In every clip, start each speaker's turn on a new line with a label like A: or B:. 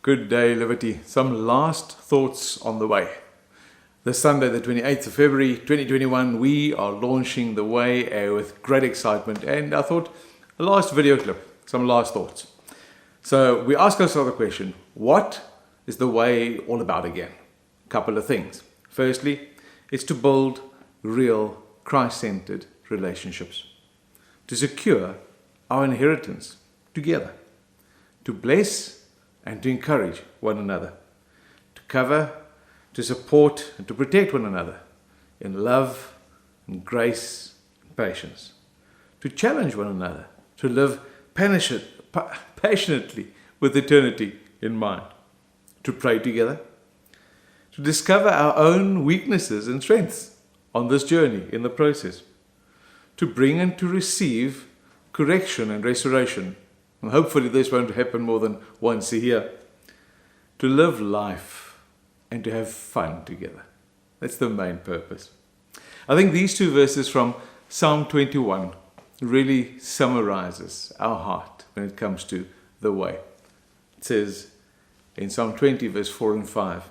A: Good day, Liberty. Some last thoughts on the way. This Sunday, the 28th of February 2021, we are launching the way with great excitement, and I thought a last video clip, some last thoughts. So we ask ourselves the question, what is the way all about again? A couple of things. Firstly, it's to build real Christ-centered relationships, to secure our inheritance together, to bless and to encourage one another, to cover, to support and to protect one another in love and grace and patience, to challenge one another, to live passionately with eternity in mind, to pray together, to discover our own weaknesses and strengths on this journey in the process, to bring and to receive correction and restoration. And hopefully this won't happen more than once a year. To live life and to have fun together. That's the main purpose. I think these two verses from Psalm 21 really summarizes our heart when it comes to the way. It says in Psalm 20 verse 4 and 5,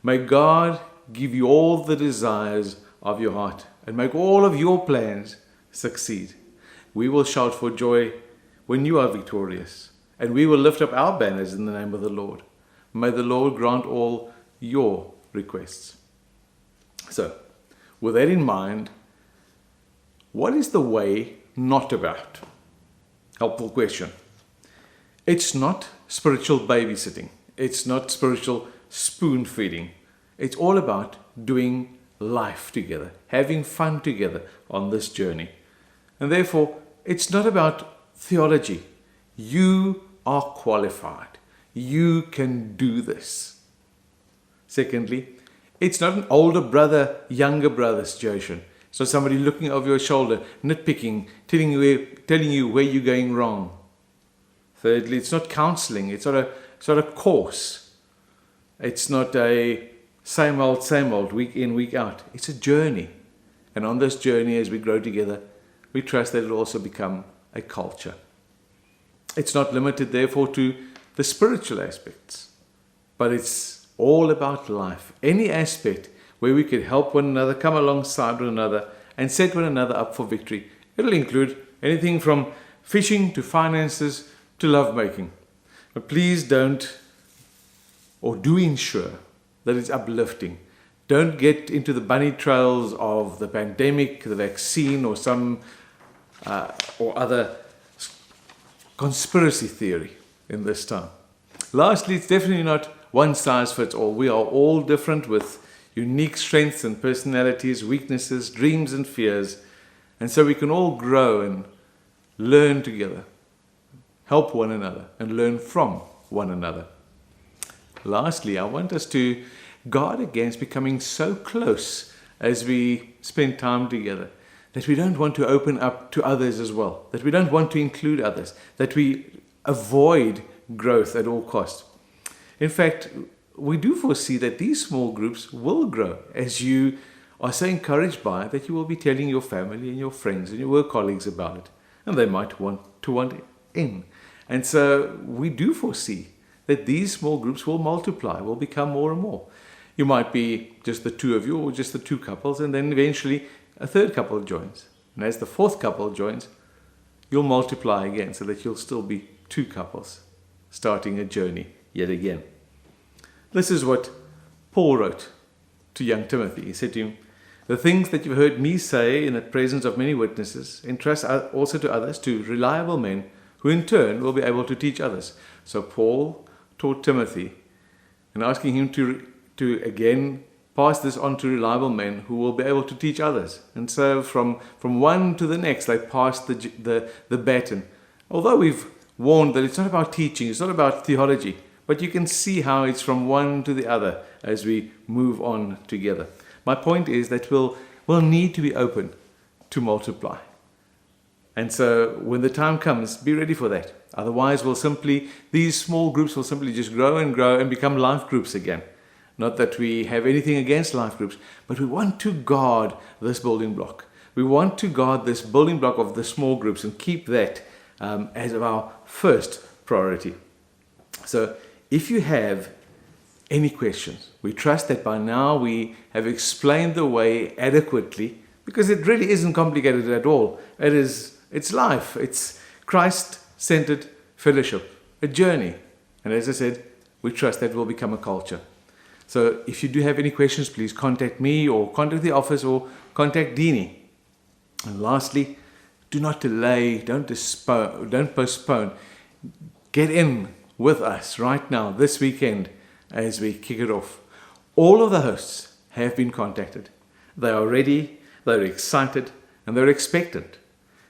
A: "May God give you all the desires of your heart and make all of your plans succeed. We will shout for joy when you are victorious, and we will lift up our banners in the name of the Lord. May the Lord grant all your requests." So, with that in mind, what is the way not about? Helpful question. It's not spiritual babysitting. It's not spiritual spoon feeding. It's all about doing life together, having fun together on this journey. And therefore, it's not about theology. You are qualified. You can do this. Secondly, it's not an older brother, younger brother situation. It's not somebody looking over your shoulder, nitpicking, telling you where you're going wrong. Thirdly, it's not counseling. It's not a course. It's not a same old, week in, week out. It's a journey. And on this journey, as we grow together, we trust that it will also become a culture. It's not limited, therefore, to the spiritual aspects, but it's all about life. Any aspect where we could help one another, come alongside one another, and set one another up for victory. It'll include anything from fishing to finances to lovemaking. But please don't, or do ensure that it's uplifting. Don't get into the bunny trails of the pandemic, the vaccine, or some or other conspiracy theory in this time. Lastly, it's definitely not one size fits all. We are all different with unique strengths and personalities, weaknesses, dreams and fears. And so we can all grow and learn together, help one another and learn from one another. Lastly, I want us to guard against becoming so close as we spend time together that we don't want to open up to others as well, that we don't want to include others, that we avoid growth at all costs. In fact, we do foresee that these small groups will grow as you are so encouraged by it that you will be telling your family and your friends and your work colleagues about it, and they might want in. And so we do foresee that these small groups will multiply, will become more and more. You might be just the two of you or just the two couples, and then eventually a third couple joins. And as the fourth couple joins, you'll multiply again so that you'll still be two couples starting a journey yet again. This is what Paul wrote to young Timothy. He said to him, "The things that you've heard me say in the presence of many witnesses, entrust also to others, to reliable men, who in turn will be able to teach others." So Paul taught Timothy and asking him to again pass this on to reliable men who will be able to teach others. And so from one to the next, they passed the baton. Although we've warned that it's not about teaching, it's not about theology, but you can see how it's from one to the other as we move on together. My point is that we'll need to be open to multiply. And so when the time comes, be ready for that. Otherwise, these small groups will simply just grow and become life groups again. Not that we have anything against life groups, but we want to guard this building block. We want to guard this building block of the small groups and keep that as our first priority. So if you have any questions, we trust that by now we have explained the way adequately, because it really isn't complicated at all. It's life. It's Christ-centered fellowship, a journey. And as I said, we trust that will become a culture. So if you do have any questions, please contact me or contact the office or contact Dini. And lastly, do not delay, don't postpone. Get in with us right now, this weekend, as we kick it off. All of the hosts have been contacted. They are ready, they're excited, and they're expectant.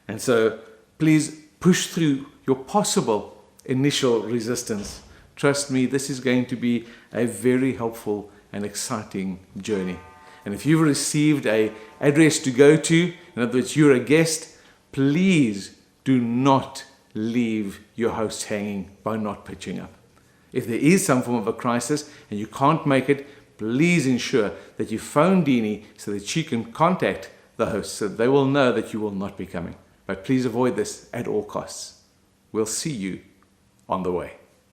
A: And so please push through your possible initial resistance. Trust me, this is going to be a very helpful and exciting journey. And if you've received an address to go to, in other words, you're a guest, please do not leave your host hanging by not pitching up. If there is some form of a crisis and you can't make it, please ensure that you phone Dini so that she can contact the host so they will know that you will not be coming. But please avoid this at all costs. We'll see you on the way.